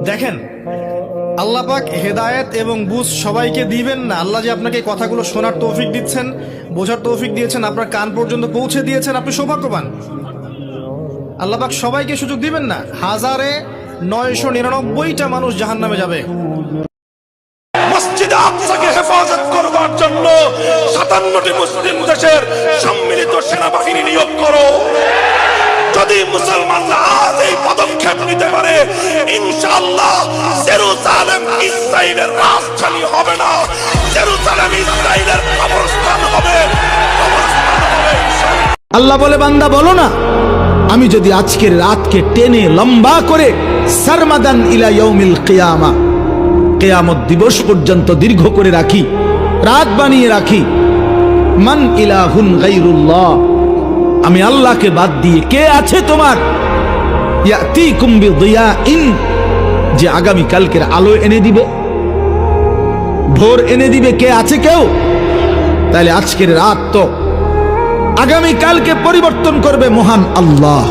দেখেন, আল্লাহ পাক হেদায়েত এবং বুঝ সবাইকে দিবেন না। আল্লাহ যে আপনাকে কথাগুলো শোনার তৌফিক দিচ্ছেন, বোঝার তৌফিক দিয়েছেন, আপনার কান পর্যন্ত পৌঁছে দিয়েছেন, আপনি সৌভাগ্যবান। আল্লাহ পাক সবাইকে সুযোগ দিবেন না। 1999টা মানুষ জাহান্নামে যাবে। মসজিদে আকসাকে হেফাজত করবার জন্য 57টি মুসলিম দেশের সম্মিলিত সেনাবাহিনী নিয়োগ করো। যদি মুসলমানরা আজ এই পদক্ষেপ নিতে পারে, ইনশাআল্লাহ জেরুজালেম ইসরায়েলের রাজধানী হবে না, জেরুজালেম ইসরায়েলের কবরস্থান হবে। আল্লাহ বলে, বান্দা বলো না, আমি যদি আজকের রাতকে টেনে লম্বা করে সারমাদান ইলা ইয়াউমিল কিয়ামা, কিয়ামত দিবস পর্যন্ত দীর্ঘ করে রাখি, রাত বানিয়ে রাখি, মান ইলাহুন গায়রুল্লাহ, আমি আল্লাহকে বাদ দিয়ে কে আছে তোমার, ইয়াতিকুম বিদিয়াইন, যে আগামী কালকের আলো এনে দিবে, ভোর এনে দিবে, কে আছে কেউ? তাহলে আজকের রাত তো আগামী কালকে পরিবর্তন করবে মহান আল্লাহ।